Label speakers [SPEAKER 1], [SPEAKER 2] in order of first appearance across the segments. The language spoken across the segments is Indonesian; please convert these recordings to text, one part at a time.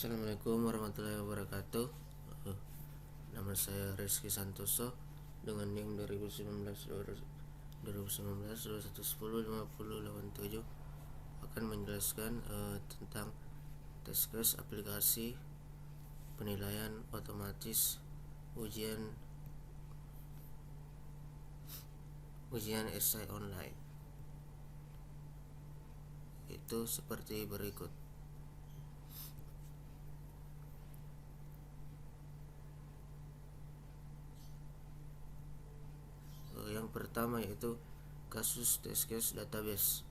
[SPEAKER 1] Assalamualaikum warahmatullahi wabarakatuh. Eh, Nama saya Rizky Santoso dengan NIM 2019 2110 akan menjelaskan tentang test case aplikasi penilaian otomatis ujian esai online. Itu seperti berikut. Yang pertama yaitu kasus test case database.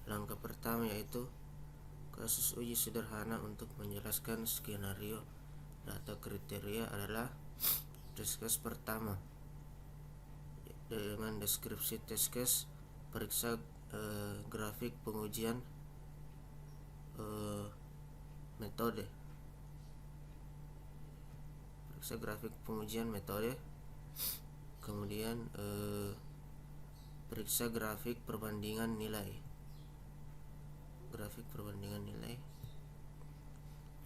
[SPEAKER 1] Langkah pertama yaitu kasus uji sederhana untuk menjelaskan skenario data kriteria adalah test case pertama. Dengan deskripsi test case, periksa grafik pengujian metode. Kemudian periksa grafik perbandingan nilai.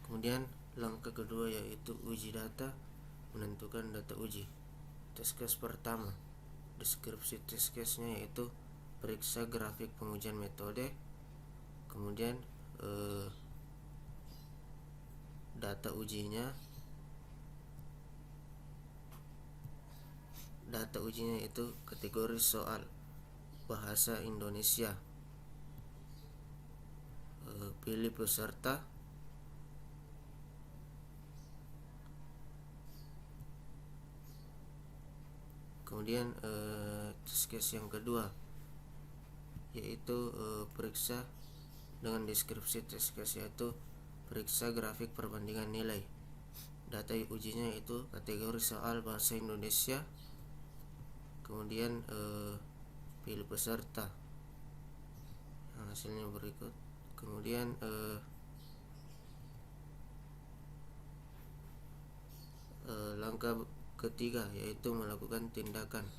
[SPEAKER 1] Kemudian langkah kedua yaitu uji data, menentukan data uji. Test case pertama, deskripsi test case-nya yaitu periksa grafik pengujian metode. Kemudian data ujinya itu kategori soal bahasa Indonesia. Pilih peserta. Kemudian test case yang kedua yaitu periksa dengan deskripsi test case yaitu periksa grafik perbandingan nilai. Data ujinya itu kategori soal bahasa Indonesia. Kemudian pilih peserta. Hasilnya berikut. Kemudian langkah ketiga yaitu lakukan tindakan.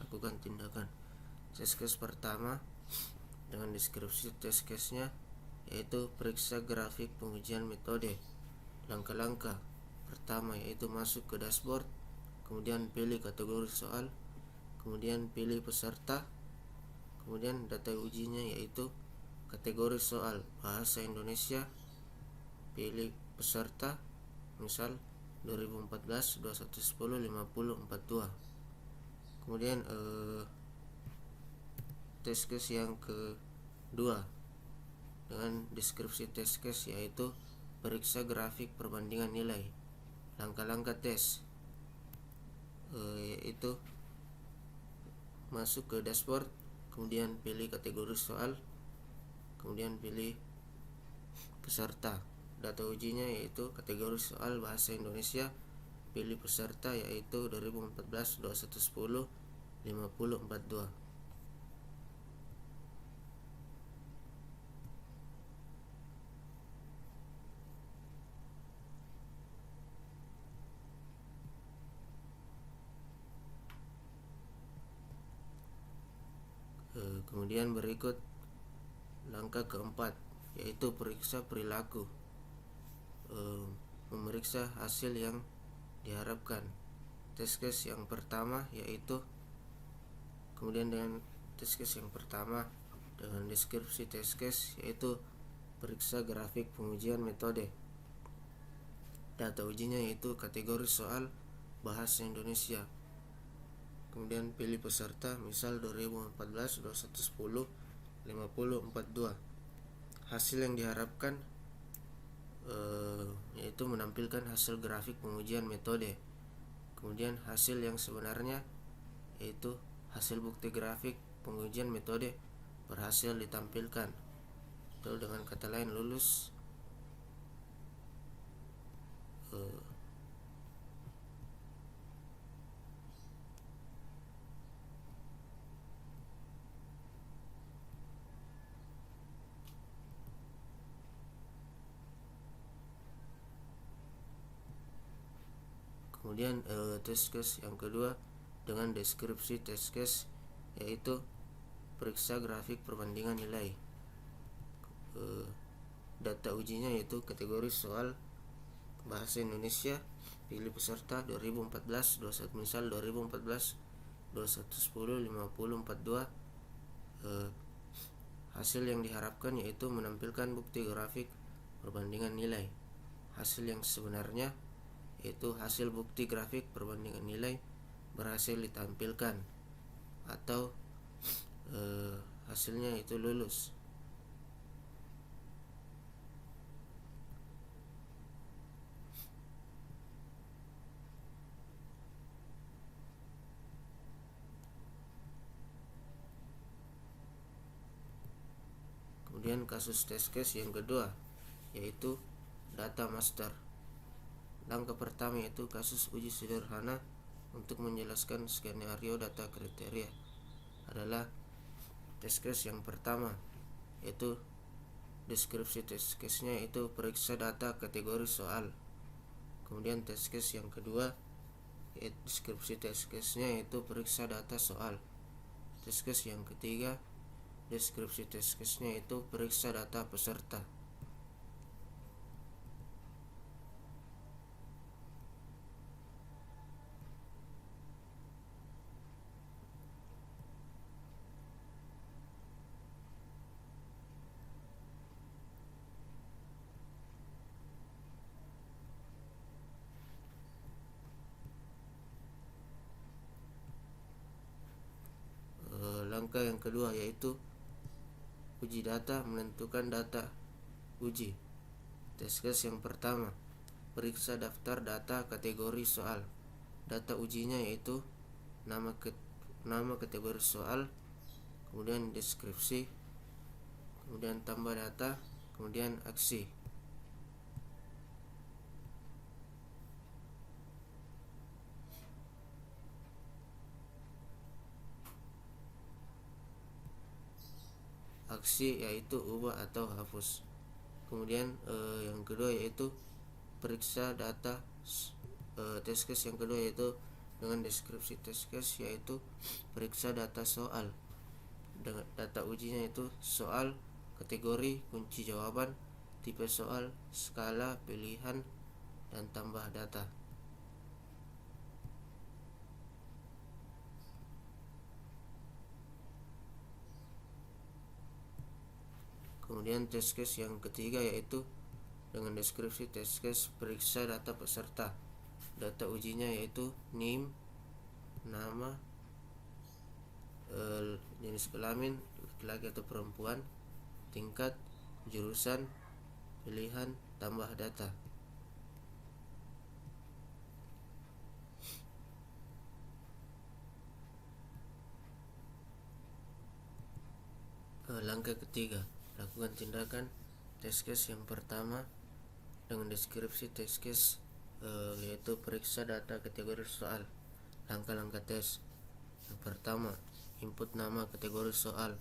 [SPEAKER 1] Test case pertama dengan deskripsi test case-nya yaitu periksa grafik pengujian metode. Langkah-langkah pertama yaitu masuk ke dashboard, kemudian pilih kategori soal, kemudian pilih peserta, kemudian data ujinya yaitu kategori soal bahasa Indonesia, pilih peserta, misal 2014 2110 50 42. Kemudian test case yang kedua dengan deskripsi test case yaitu periksa grafik perbandingan nilai. Langkah-langkah tes yaitu masuk ke dashboard, kemudian pilih kategori soal, kemudian pilih peserta. Data ujinya yaitu kategori soal bahasa Indonesia, pilih peserta yaitu 2014 2110 50 42. Kemudian berikut langkah keempat yaitu periksa perilaku. Memeriksa hasil yang diharapkan. Test case yang pertama yaitu kemudian dengan test case yang pertama dengan deskripsi test case yaitu periksa grafik pengujian metode. Data ujinya yaitu kategori soal bahasa Indonesia. Kemudian pilih peserta, misal 2014 2110 50 42. Hasil yang diharapkan yaitu menampilkan hasil grafik pengujian metode. Kemudian hasil yang sebenarnya yaitu hasil bukti grafik pengujian metode berhasil ditampilkan. Atau dengan kata lain lulus. Kemudian test case yang kedua dengan deskripsi test case yaitu periksa grafik perbandingan nilai. Data ujinya yaitu kategori soal Bahasa Indonesia, pilih peserta 2014, 21 misal 2014 2110 5042. Hasil yang diharapkan yaitu menampilkan bukti grafik perbandingan nilai. Hasil yang sebenarnya yaitu hasil bukti grafik perbandingan nilai berhasil ditampilkan atau hasilnya itu lulus. Kemudian kasus test case yang kedua yaitu data master. Langkah pertama yaitu kasus uji sederhana untuk menjelaskan skenario data kriteria adalah test case yang pertama yaitu deskripsi test case-nya yaitu periksa data kategori soal. Kemudian test case yang kedua yaitu deskripsi test case-nya yaitu periksa data soal. Test case yang ketiga deskripsi test case-nya itu periksa data peserta. Langkah yang kedua yaitu uji data, menentukan data uji. Test case yang pertama, periksa daftar data kategori soal. Data ujinya yaitu nama kategori soal, kemudian deskripsi, kemudian tambah data, kemudian aksi. Aksi yaitu ubah atau hapus. Kemudian yang kedua yaitu periksa data test case yang kedua yaitu dengan deskripsi test case yaitu periksa data soal. Dengan data ujinya itu soal, kategori, kunci jawaban, tipe soal, skala, pilihan, dan tambah data. Kemudian test case yang ketiga yaitu dengan deskripsi test case periksa data peserta. Data ujinya yaitu NIM, nama, jenis kelamin laki-laki atau perempuan, tingkat, jurusan, pilihan, tambah data. Langkah ketiga, lakukan tindakan test case yang pertama dengan deskripsi test case yaitu periksa data kategori soal. Langkah-langkah tes. Yang pertama, input nama kategori soal.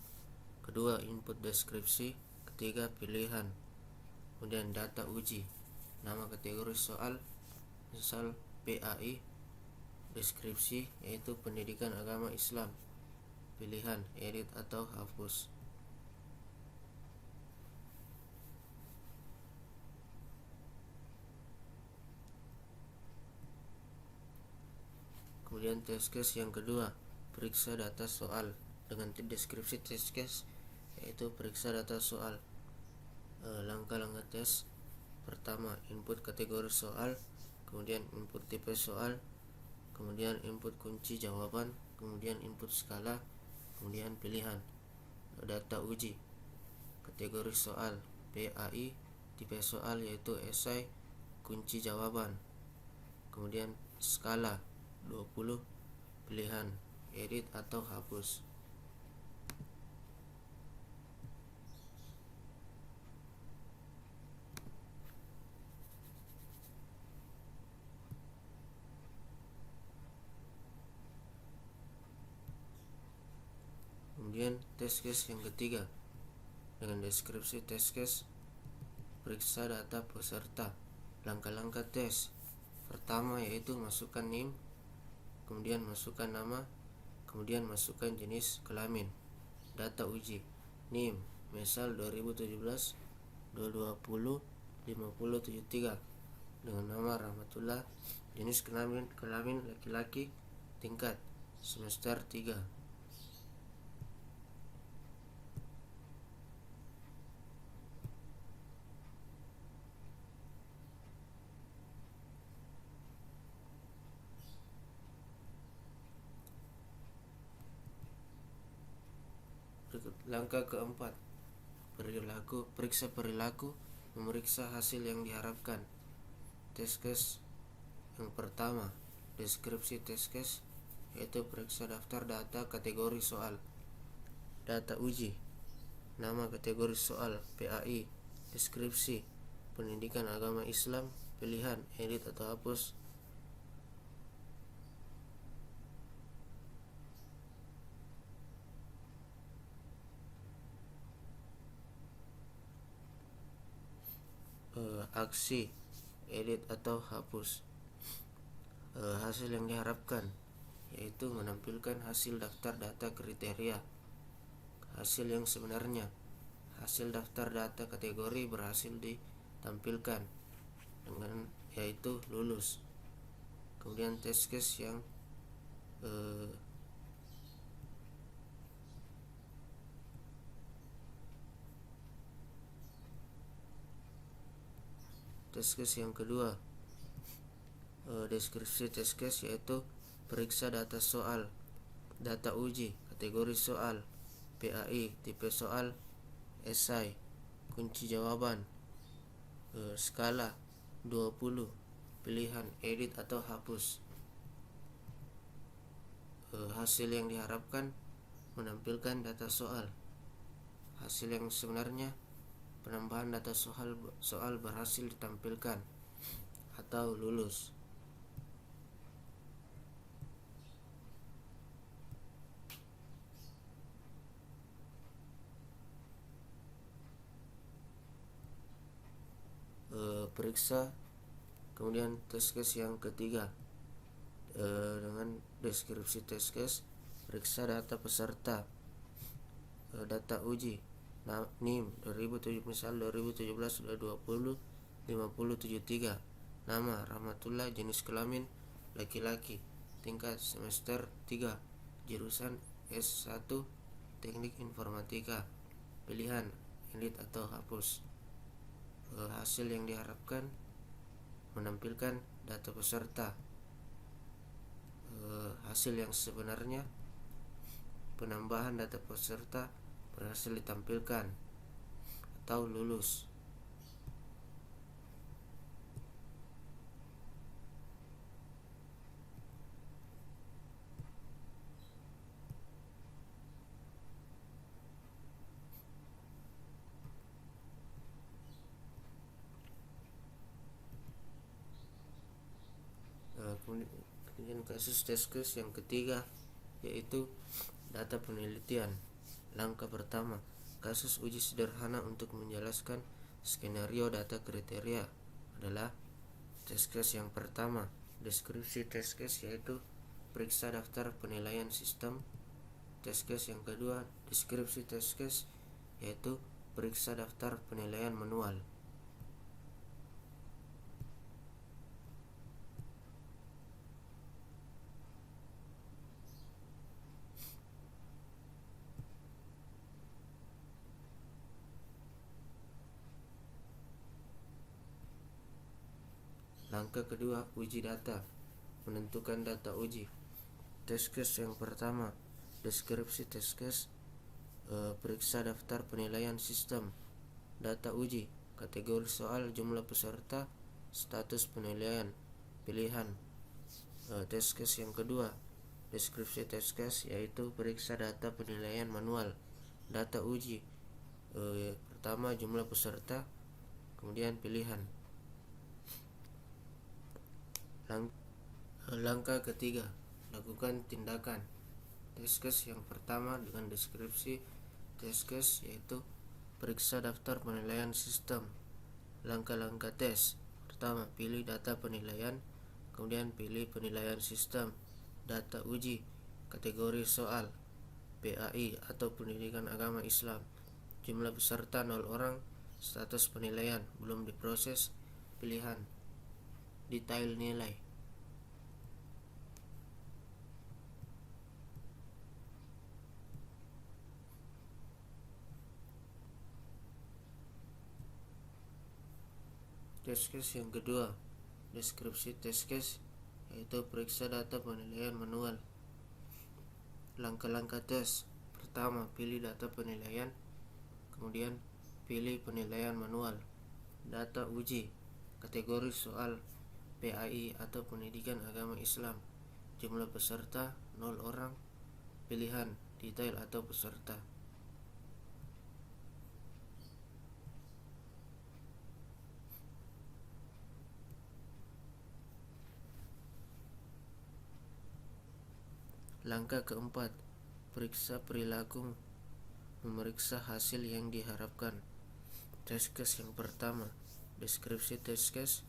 [SPEAKER 1] Kedua, input deskripsi. Ketiga, pilihan. Kemudian data uji. Nama kategori soal misal PAI. Deskripsi yaitu pendidikan agama Islam. Pilihan edit atau hapus. Kemudian test case yang kedua, periksa data soal dengan deskripsi test case yaitu periksa data soal. Langkah-langkah tes. Pertama, input kategori soal, kemudian input tipe soal, kemudian input kunci jawaban, kemudian input skala, kemudian pilihan. Data uji, kategori soal PAI, tipe soal yaitu esai, kunci jawaban, kemudian skala 20, pilihan edit atau hapus. Kemudian test case yang ketiga dengan deskripsi test case periksa data peserta. Langkah-langkah tes. Pertama yaitu masukkan NIM, kemudian masukkan nama, kemudian masukkan jenis kelamin. Data uji NIM misal 2017 220 5073. dengan nama Rahmatullah, jenis kelamin laki-laki, tingkat semester 3. Langkah keempat, periksa perilaku, memeriksa hasil yang diharapkan. Test case yang pertama, deskripsi test case, yaitu periksa daftar data kategori soal. Data uji, nama kategori soal, PAI, deskripsi, pendidikan agama Islam, pilihan, edit atau hapus. Aksi, edit atau hapus. Hasil yang diharapkan, yaitu menampilkan hasil daftar data kriteria. Hasil yang sebenarnya, hasil daftar data kategori berhasil ditampilkan dengan yaitu lulus. Kemudian test case yang test case yang kedua, deskripsi test case, yaitu periksa data soal, data uji, kategori soal, PAI, tipe soal, esai, kunci jawaban, skala 20, pilihan, edit atau hapus. Hasil yang diharapkan, menampilkan data soal. Hasil yang sebenarnya, penambahan data soal berhasil ditampilkan atau lulus. Periksa kemudian test case yang ketiga, dengan deskripsi test case, periksa data peserta, data uji, NIM 2017 2020 5073, nama Rahmatullah, jenis kelamin laki-laki, tingkat semester 3, jurusan S1 Teknik Informatika, pilihan, edit atau hapus. Hasil yang diharapkan, menampilkan data peserta. Hasil yang sebenarnya, penambahan data peserta berhasil ditampilkan atau lulus. Kemudian kasus test case yang ketiga, yaitu data penelitian. Langkah pertama, kasus uji sederhana untuk menjelaskan skenario data kriteria adalah test case yang pertama, deskripsi test case, yaitu periksa daftar penilaian sistem. Test case yang kedua, deskripsi test case, yaitu periksa daftar penilaian manual. Langkah kedua, uji data, menentukan data uji. Test case yang pertama, deskripsi test case, periksa daftar penilaian sistem. Data uji, kategori soal, jumlah peserta, status penilaian, pilihan. Test case yang kedua, deskripsi test case, yaitu periksa data penilaian manual. Data uji, pertama jumlah peserta, kemudian pilihan. Langkah ketiga, lakukan tindakan. Test case yang pertama dengan deskripsi test case, yaitu periksa daftar penilaian sistem. Langkah-langkah tes, pertama pilih data penilaian, kemudian pilih penilaian sistem. Data uji, kategori soal, PAI atau pendidikan agama Islam, jumlah peserta 0 orang, status penilaian belum diproses, pilihan. detail nilai. Test case yang kedua, deskripsi test case, yaitu periksa data penilaian manual. Langkah-langkah tes: pertama, pilih data penilaian, kemudian pilih penilaian manual. Data uji: kategori soal PAI atau pendidikan agama Islam, jumlah peserta 0 orang, pilihan detail atau peserta. Langkah keempat, periksa perilaku, memeriksa hasil yang diharapkan. Test case yang pertama, deskripsi test case,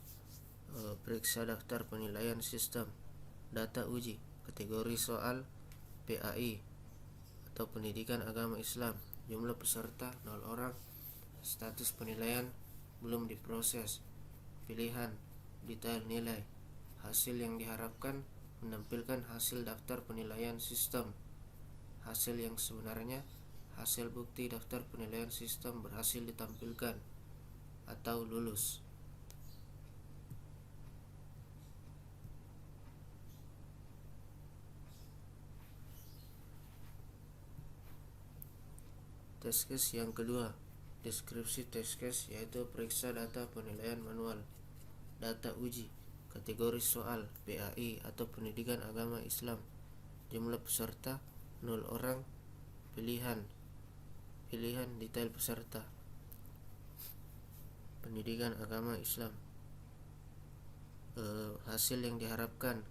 [SPEAKER 1] periksa daftar penilaian sistem. Data uji, kategori soal PAI atau pendidikan agama Islam, jumlah peserta 0 orang, status penilaian belum diproses, pilihan detail nilai. Hasil yang diharapkan, menampilkan hasil daftar penilaian sistem. Hasil yang sebenarnya, hasil bukti daftar penilaian sistem berhasil ditampilkan atau lulus. Test case yang kedua, deskripsi test case, yaitu periksa data penilaian manual. Data uji, kategori soal PAI atau pendidikan agama Islam, jumlah peserta 0 orang, pilihan detail peserta. Pendidikan agama Islam, hasil yang diharapkan,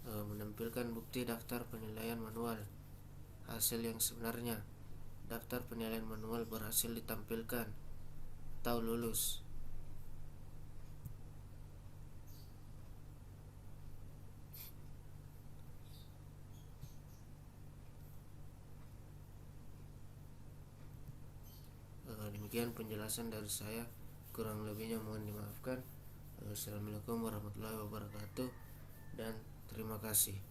[SPEAKER 1] menampilkan bukti daftar penilaian manual. Hasil yang sebenarnya, daftar penilaian manual berhasil ditampilkan atau lulus. Demikian penjelasan dari saya, kurang lebihnya mohon dimaafkan. Assalamualaikum warahmatullahi wabarakatuh dan terima kasih.